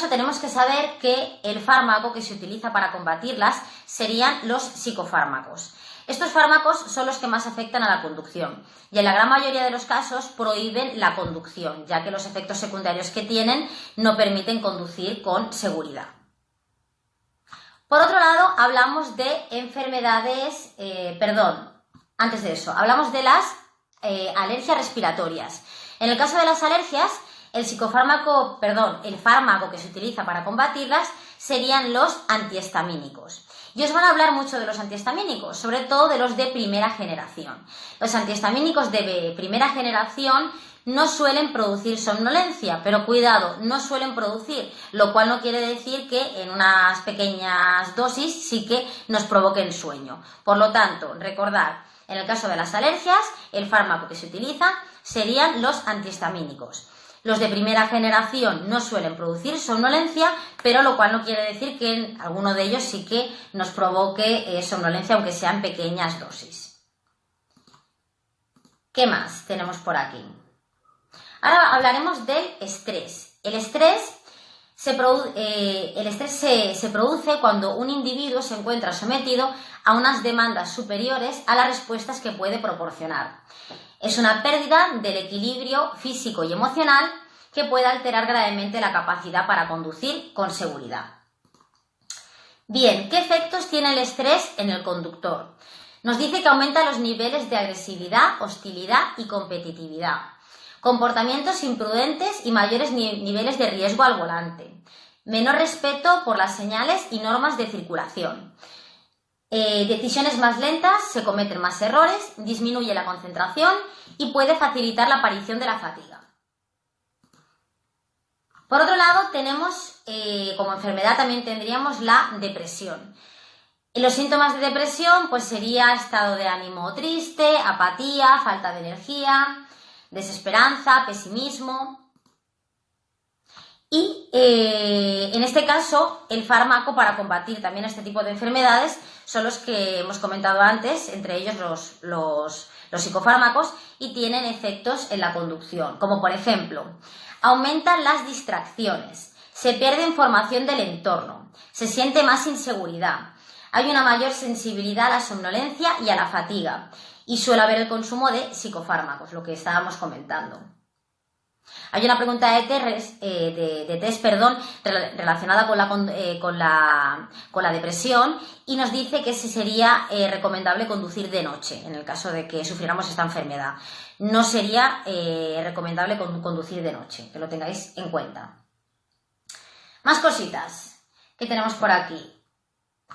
[SPEAKER 1] tenemos que saber que el fármaco que se utiliza para combatirlas serían los psicofármacos. Estos fármacos son los que más afectan a la conducción y en la gran mayoría de los casos prohíben la conducción, ya que los efectos secundarios que tienen no permiten conducir con seguridad. Por otro lado, hablamos de enfermedades, antes de eso, hablamos de las alergias respiratorias. En el caso de las alergias, el fármaco que se utiliza para combatirlas serían los antihistamínicos. Y os van a hablar mucho de los antihistamínicos, sobre todo de los de primera generación. Los antihistamínicos de primera generación no suelen producir somnolencia, pero cuidado, no suelen producir, lo cual no quiere decir que en unas pequeñas dosis sí que nos provoquen sueño. Por lo tanto, recordad, en el caso de las alergias, el fármaco que se utiliza serían los antihistamínicos. Los de primera generación no suelen producir somnolencia, pero lo cual no quiere decir que en alguno de ellos sí que nos provoque somnolencia, aunque sean pequeñas dosis. ¿Qué más tenemos por aquí? Ahora hablaremos del estrés. El estrés se produce cuando un individuo se encuentra sometido a unas demandas superiores a las respuestas que puede proporcionar. Es una pérdida del equilibrio físico y emocional que puede alterar gravemente la capacidad para conducir con seguridad. Bien, ¿qué efectos tiene el estrés en el conductor? Nos dice que aumenta los niveles de agresividad, hostilidad y competitividad, comportamientos imprudentes y mayores niveles de riesgo al volante, menor respeto por las señales y normas de circulación, decisiones más lentas, se cometen más errores, disminuye la concentración y puede facilitar la aparición de la fatiga. Por otro lado, tenemos, como enfermedad también tendríamos la depresión. Y los síntomas de depresión pues sería estado de ánimo triste, apatía, falta de energía, desesperanza, pesimismo. Y en este caso, el fármaco para combatir también este tipo de enfermedades son los que hemos comentado antes, entre ellos los psicofármacos, y tienen efectos en la conducción, como por ejemplo, aumentan las distracciones, se pierde información del entorno, se siente más inseguridad, hay una mayor sensibilidad a la somnolencia y a la fatiga, y suele haber el consumo de psicofármacos, lo que estábamos comentando. Hay una pregunta de test, relacionada con la depresión y nos dice que si sería recomendable conducir de noche en el caso de que sufriéramos esta enfermedad. No sería recomendable conducir de noche, que lo tengáis en cuenta. Más cositas que tenemos por aquí.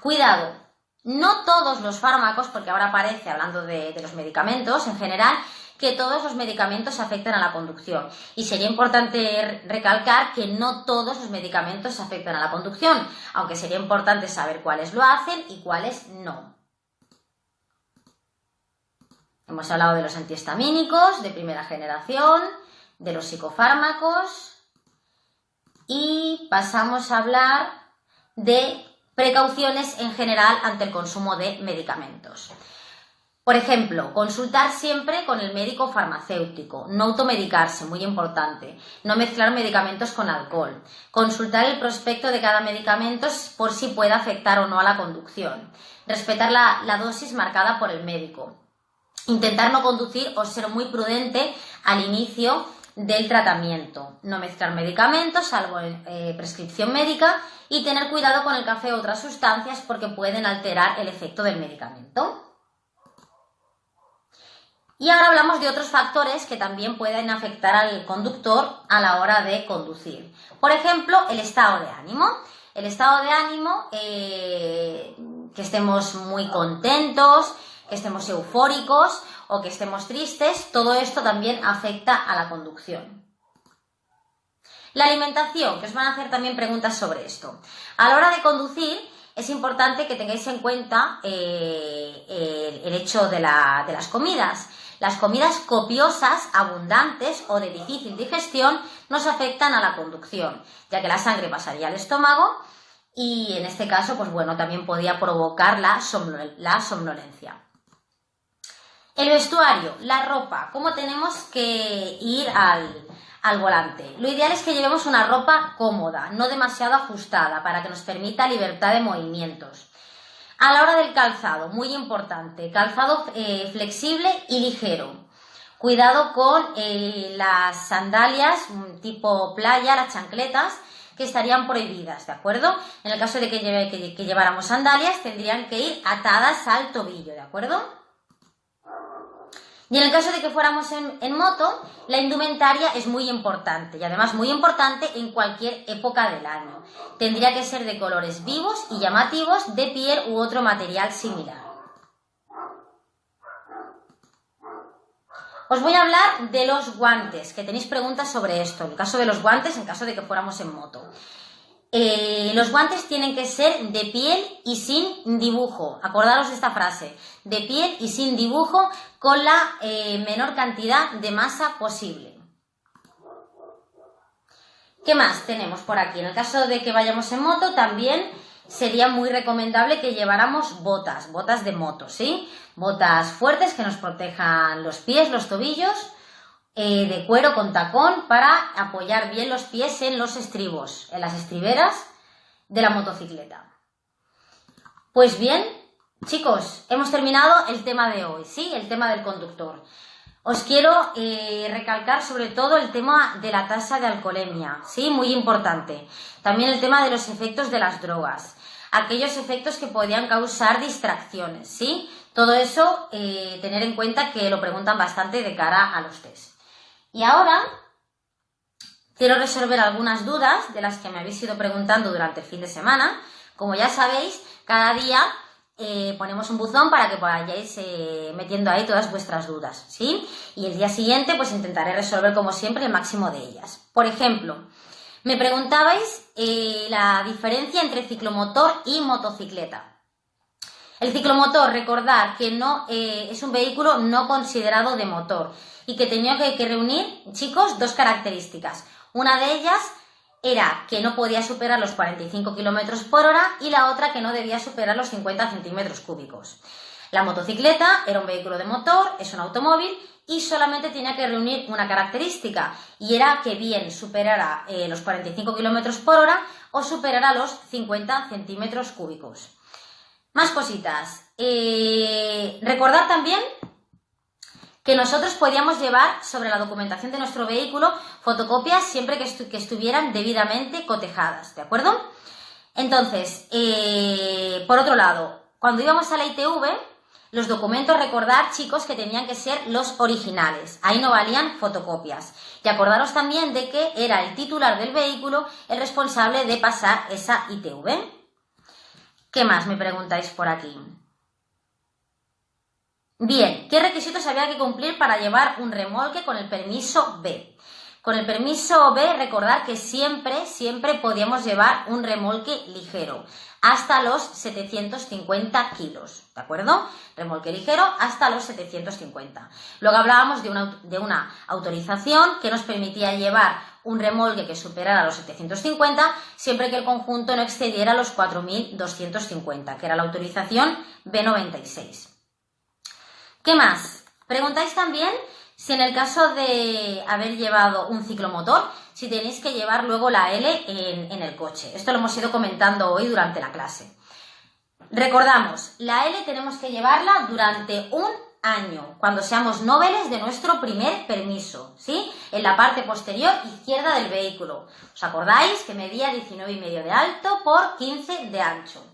[SPEAKER 1] Cuidado, no todos los fármacos, porque ahora aparece hablando de los medicamentos en general, que todos los medicamentos afectan a la conducción. Y sería importante recalcar que no todos los medicamentos afectan a la conducción, aunque sería importante saber cuáles lo hacen y cuáles no. Hemos hablado de los antihistamínicos de primera generación, de los psicofármacos y pasamos a hablar de precauciones en general ante el consumo de medicamentos. Por ejemplo, consultar siempre con el médico farmacéutico, no automedicarse, muy importante, no mezclar medicamentos con alcohol, consultar el prospecto de cada medicamento por si puede afectar o no a la conducción, respetar la dosis marcada por el médico, intentar no conducir o ser muy prudente al inicio del tratamiento, no mezclar medicamentos salvo prescripción médica y tener cuidado con el café u otras sustancias porque pueden alterar el efecto del medicamento. Y ahora hablamos de otros factores que también pueden afectar al conductor a la hora de conducir. Por ejemplo, el estado de ánimo. El estado de ánimo, que estemos muy contentos, que estemos eufóricos o que estemos tristes, todo esto también afecta a la conducción. La alimentación, que os van a hacer también preguntas sobre esto. A la hora de conducir, es importante que tengáis en cuenta el hecho de las comidas. Las comidas copiosas, abundantes o de difícil digestión nos afectan a la conducción, ya que la sangre pasaría al estómago y en este caso, pues bueno, también podía provocar la somnolencia. El vestuario, la ropa, ¿cómo tenemos que ir al volante? Lo ideal es que llevemos una ropa cómoda, no demasiado ajustada, para que nos permita libertad de movimientos. A la hora del calzado, muy importante, calzado flexible y ligero. Cuidado con las sandalias tipo playa, las chancletas, que estarían prohibidas, ¿de acuerdo? En el caso de que lleváramos sandalias, tendrían que ir atadas al tobillo, ¿de acuerdo? Y en el caso de que fuéramos en moto, la indumentaria es muy importante y además muy importante en cualquier época del año. Tendría que ser de colores vivos y llamativos, de piel u otro material similar. Os voy a hablar de los guantes, que tenéis preguntas sobre esto. En el caso de los guantes, en caso de que fuéramos en moto. Los guantes tienen que ser de piel y sin dibujo. Acordaros de esta frase. De piel y sin dibujo con la menor cantidad de masa posible. ¿Qué más tenemos por aquí? En el caso de que vayamos en moto también sería muy recomendable que lleváramos botas de moto, ¿sí? Botas fuertes que nos protejan los pies, los tobillos, de cuero con tacón para apoyar bien los pies en los estribos, en las estriberas de la motocicleta. Pues bien, chicos, hemos terminado el tema de hoy, ¿sí? El tema del conductor. Os quiero recalcar sobre todo el tema de la tasa de alcoholemia, ¿sí? Muy importante. También el tema de los efectos de las drogas, aquellos efectos que podían causar distracciones, ¿sí? Todo eso, tener en cuenta que lo preguntan bastante de cara a los test. Y ahora quiero resolver algunas dudas de las que me habéis ido preguntando durante el fin de semana. Como ya sabéis, cada día ponemos un buzón para que vayáis metiendo ahí todas vuestras dudas, ¿sí? Y el día siguiente pues intentaré resolver como siempre el máximo de ellas. Por ejemplo, Me preguntabais la diferencia entre ciclomotor y motocicleta. El ciclomotor, recordad que no es un vehículo no considerado de motor y que tenía que reunir, chicos, dos características. Una de ellas era que no podía superar los 45 km por hora y la otra que no debía superar los 50 centímetros cúbicos. La motocicleta era un vehículo de motor, es un automóvil y solamente tenía que reunir una característica y era que bien superara los 45 km por hora o superara los 50 centímetros cúbicos. Más cositas. Recordad también que nosotros podíamos llevar sobre la documentación de nuestro vehículo fotocopias siempre que estuvieran debidamente cotejadas, ¿de acuerdo? Entonces, por otro lado, cuando íbamos a la ITV, los documentos, recordad, chicos, que tenían que ser los originales. Ahí no valían fotocopias. Y acordaros también de que era el titular del vehículo el responsable de pasar esa ITV. ¿Qué más me preguntáis por aquí? Bien, ¿qué requisitos había que cumplir para llevar un remolque con el permiso B? Con el permiso B, recordad que siempre podíamos llevar un remolque ligero, hasta los 750 kilos, ¿de acuerdo? Remolque ligero hasta los 750. Luego hablábamos de una autorización que nos permitía llevar un remolque que superara los 750, siempre que el conjunto no excediera los 4.250, que era la autorización B96. ¿Qué más? Preguntáis también si en el caso de haber llevado un ciclomotor, si tenéis que llevar luego la L en el coche. Esto lo hemos ido comentando hoy durante la clase. Recordamos, la L tenemos que llevarla durante un año, cuando seamos noveles de nuestro primer permiso, ¿sí? En la parte posterior izquierda del vehículo. ¿Os acordáis que medía 19,5 de alto por 15 de ancho?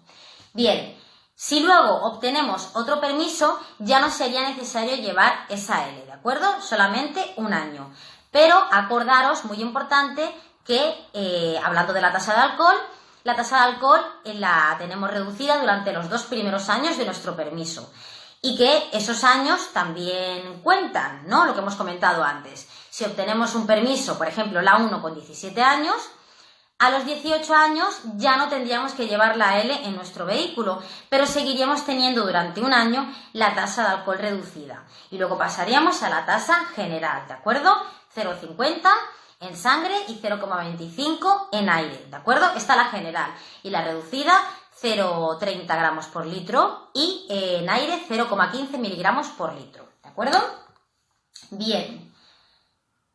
[SPEAKER 1] Bien. Si luego obtenemos otro permiso, ya no sería necesario llevar esa L, ¿de acuerdo? Solamente un año. Pero acordaros, muy importante, que hablando de la tasa de alcohol la tenemos reducida durante los 2 primeros años de nuestro permiso. Y que esos años también cuentan, ¿no? Lo que hemos comentado antes. Si obtenemos un permiso, por ejemplo, la 1 con 17 años, a los 18 años ya no tendríamos que llevar la L en nuestro vehículo, pero seguiríamos teniendo durante un año la tasa de alcohol reducida. Y luego pasaríamos a la tasa general, ¿de acuerdo? 0,50 en sangre y 0,25 en aire, ¿de acuerdo? Esta es la general. Y la reducida, 0,30 gramos por litro y en aire 0,15 miligramos por litro, ¿de acuerdo? Bien,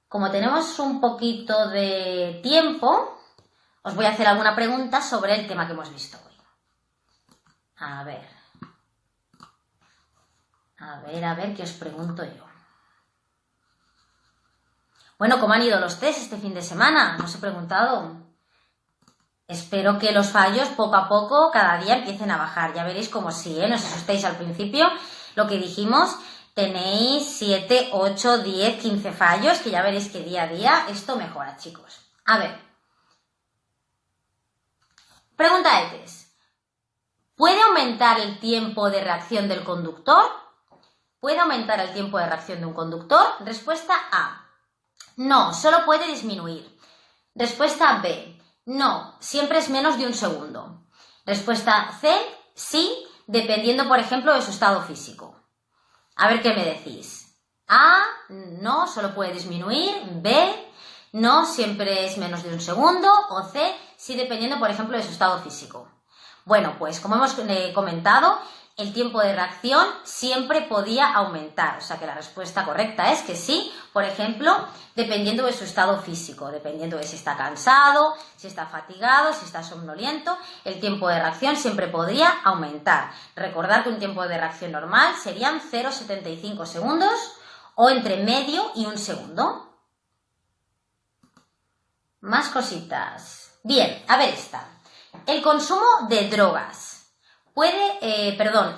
[SPEAKER 1] como tenemos un poquito de tiempo, os voy a hacer alguna pregunta sobre el tema que hemos visto hoy. A ver, ¿qué os pregunto yo? Bueno, ¿cómo han ido los test este fin de semana? No os he preguntado. Espero que los fallos poco a poco, cada día empiecen a bajar. Ya veréis como sí, no os asustéis al principio. Lo que dijimos, tenéis 7, 8, 10, 15 fallos, que ya veréis que día a día esto mejora, chicos. A ver. Pregunta de test. ¿Puede aumentar el tiempo de reacción del conductor? ¿Puede aumentar el tiempo de reacción de un conductor? Respuesta A. No, solo puede disminuir. Respuesta B. No, siempre es menos de un segundo. Respuesta C. Sí, dependiendo, por ejemplo, de su estado físico. A ver qué me decís. A. No, solo puede disminuir. B. No, siempre es menos de un segundo. O C, sí, dependiendo, por ejemplo, de su estado físico. Bueno, pues como hemos comentado, el tiempo de reacción siempre podía aumentar. O sea que la respuesta correcta es que sí, por ejemplo, dependiendo de su estado físico, dependiendo de si está cansado, si está fatigado, si está somnoliento, el tiempo de reacción siempre podría aumentar. Recordad que un tiempo de reacción normal serían 0,75 segundos o entre medio y un segundo. Más cositas. Bien, a ver esta. El consumo de drogas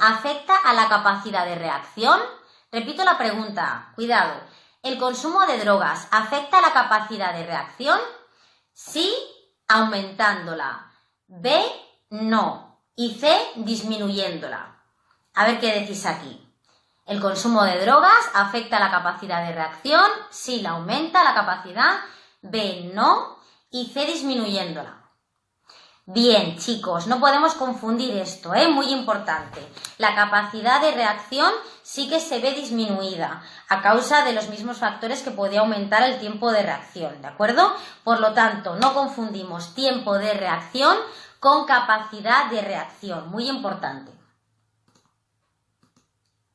[SPEAKER 1] ¿afecta a la capacidad de reacción? Repito la pregunta, cuidado. ¿El consumo de drogas afecta a la capacidad de reacción? Sí, aumentándola. B, no. Y C, disminuyéndola. A ver qué decís aquí. ¿El consumo de drogas afecta a la capacidad de reacción? Sí, la aumenta la capacidad. B, no. y C disminuyéndola. Bien, chicos, no podemos confundir esto, muy importante. La capacidad de reacción sí que se ve disminuida a causa de los mismos factores que podía aumentar el tiempo de reacción, ¿de acuerdo? Por lo tanto, no confundimos tiempo de reacción con capacidad de reacción, muy importante.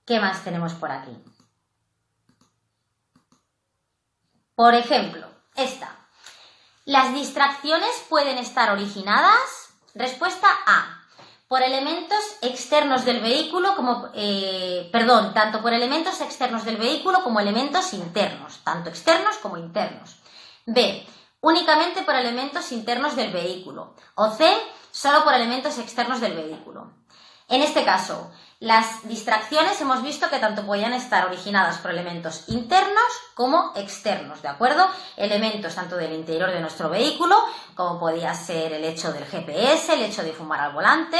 [SPEAKER 1] ¿Qué más tenemos por aquí? Por ejemplo, esta. ¿Las distracciones pueden estar originadas? Respuesta A. Por elementos externos del vehículo como, tanto por elementos externos del vehículo como elementos internos, tanto externos como internos. B. Únicamente por elementos internos del vehículo. O C. Solo por elementos externos del vehículo. En este caso, las distracciones hemos visto que tanto podían estar originadas por elementos internos como externos, ¿de acuerdo? Elementos tanto del interior de nuestro vehículo, como podía ser el hecho del GPS, el hecho de fumar al volante,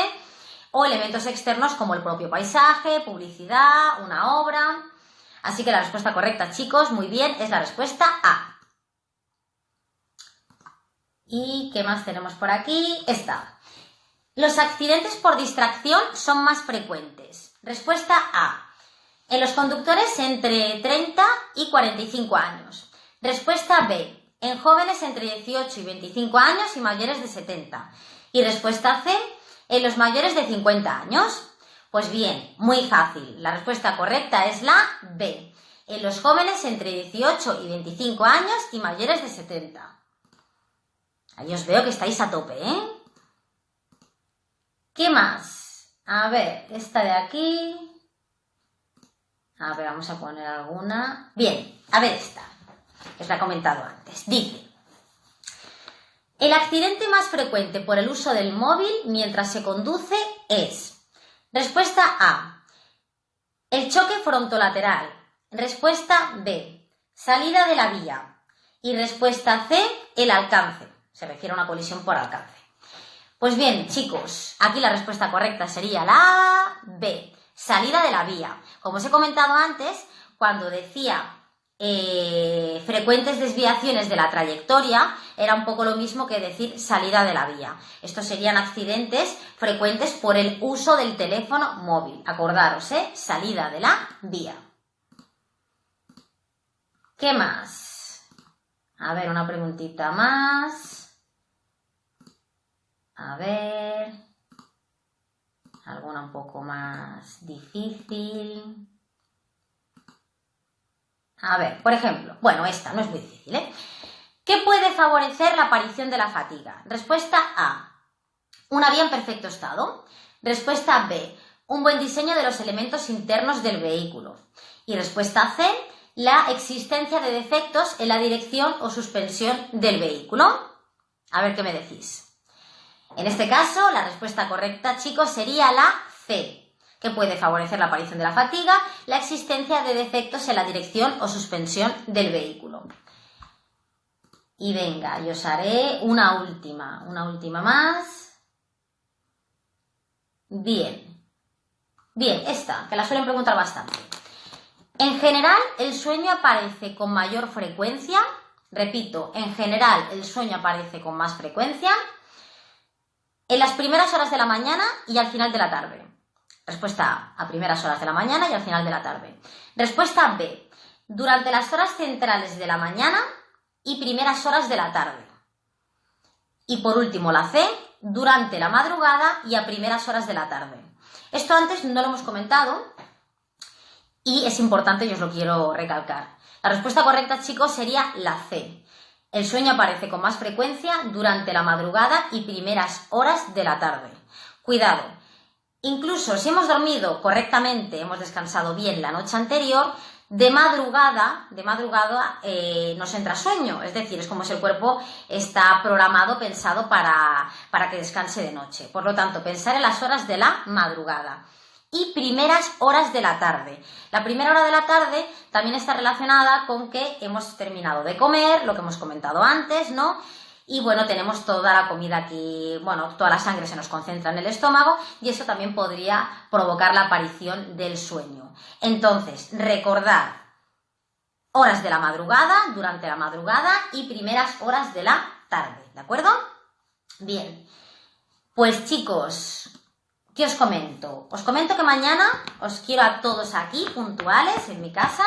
[SPEAKER 1] o elementos externos como el propio paisaje, publicidad, una obra. Así que la respuesta correcta, chicos, muy bien, es la respuesta A. ¿Y qué más tenemos por aquí? Esta. Los accidentes por distracción son más frecuentes. Respuesta A. En los conductores entre 30 y 45 años. Respuesta B. En jóvenes entre 18 y 25 años y mayores de 70. Y respuesta C. En los mayores de 50 años. Pues bien, muy fácil. La respuesta correcta es la B. En los jóvenes entre 18 y 25 años y mayores de 70. Ahí os veo que estáis a tope, ¿eh? ¿Qué más? A ver, esta de aquí. A ver, vamos a poner alguna. Bien, a ver esta, que os la he comentado antes. Dice, el accidente más frecuente por el uso del móvil mientras se conduce es. Respuesta A, el choque frontolateral. Respuesta B, salida de la vía. Y respuesta C, el alcance. Se refiere a una colisión por alcance. Pues bien, chicos, aquí la respuesta correcta sería la B, salida de la vía. Como os he comentado antes, cuando decía frecuentes desviaciones de la trayectoria, era un poco lo mismo que decir salida de la vía. Estos serían accidentes frecuentes por el uso del teléfono móvil. Acordaros, salida de la vía. ¿Qué más? A ver, una preguntita más. A ver, alguna un poco más difícil. A ver, por ejemplo, bueno, esta no es muy difícil, ¿eh? ¿Qué puede favorecer la aparición de la fatiga? Respuesta A, una vía en perfecto estado. Respuesta B, un buen diseño de los elementos internos del vehículo. Y respuesta C, la existencia de defectos en la dirección o suspensión del vehículo. A ver qué me decís. En este caso, la respuesta correcta, chicos, sería la C, que puede favorecer la aparición de la fatiga, la existencia de defectos en la dirección o suspensión del vehículo. Y venga, yo os haré una última más. Bien, esta, que la suelen preguntar bastante. En general, el sueño aparece con mayor frecuencia. Repito, en general, el sueño aparece con más frecuencia en las primeras horas de la mañana y al final de la tarde. Respuesta A primeras horas de la mañana y al final de la tarde. Respuesta B, durante las horas centrales de la mañana y primeras horas de la tarde. Y por último, la C, durante la madrugada y a primeras horas de la tarde. Esto antes no lo hemos comentado y es importante y os lo quiero recalcar. La respuesta correcta, chicos, sería la C. El sueño aparece con más frecuencia durante la madrugada y primeras horas de la tarde. Cuidado, incluso si hemos dormido correctamente, hemos descansado bien la noche anterior, de madrugada nos entra sueño. Es decir, es como si el cuerpo está programado, pensado para que descanse de noche. Por lo tanto, pensar en las horas de la madrugada. Y primeras horas de la tarde. La primera hora de la tarde también está relacionada con que hemos terminado de comer, lo que hemos comentado antes, ¿no? Y bueno, tenemos toda la comida aquí, bueno, toda la sangre se nos concentra en el estómago y eso también podría provocar la aparición del sueño. Entonces, recordad, horas de la madrugada, durante la madrugada y primeras horas de la tarde. tarde, ¿de acuerdo? Bien, pues chicos, ¿qué os comento? Os comento que mañana os quiero a todos aquí, puntuales, en mi casa,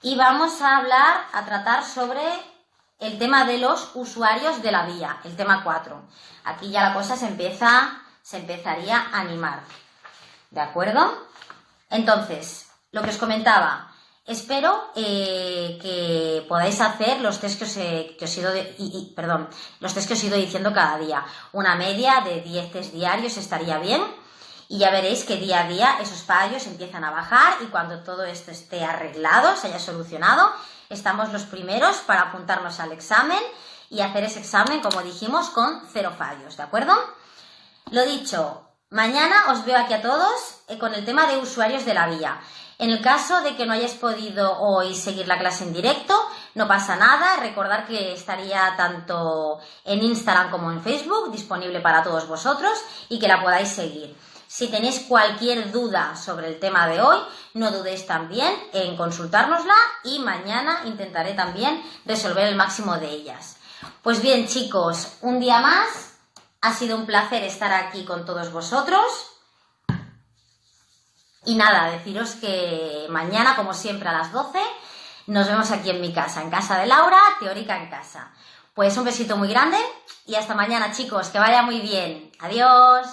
[SPEAKER 1] y vamos a tratar sobre el tema de los usuarios de la vía, el tema 4. Aquí ya la cosa se empezaría a animar, ¿de acuerdo? Entonces, lo que os comentaba, espero que podáis hacer los test que os he ido diciendo cada día. Una media de 10 test diarios estaría bien y ya veréis que día a día esos fallos empiezan a bajar y cuando todo esto esté arreglado, se haya solucionado, estamos los primeros para apuntarnos al examen y hacer ese examen, como dijimos, con 0 fallos, ¿de acuerdo? Lo dicho, mañana os veo aquí a todos con el tema de usuarios de la vía. En el caso de que no hayáis podido hoy seguir la clase en directo, no pasa nada. Recordad que estaría tanto en Instagram como en Facebook, disponible para todos vosotros y que la podáis seguir. Si tenéis cualquier duda sobre el tema de hoy, no dudéis también en consultárnosla y mañana intentaré también resolver el máximo de ellas. Pues bien, chicos, un día más. Ha sido un placer estar aquí con todos vosotros. Y nada, deciros que mañana, como siempre, a las 12, nos vemos aquí en mi casa, en casa de Laura, Teórica en Casa. Pues un besito muy grande y hasta mañana, chicos, que vaya muy bien. Adiós.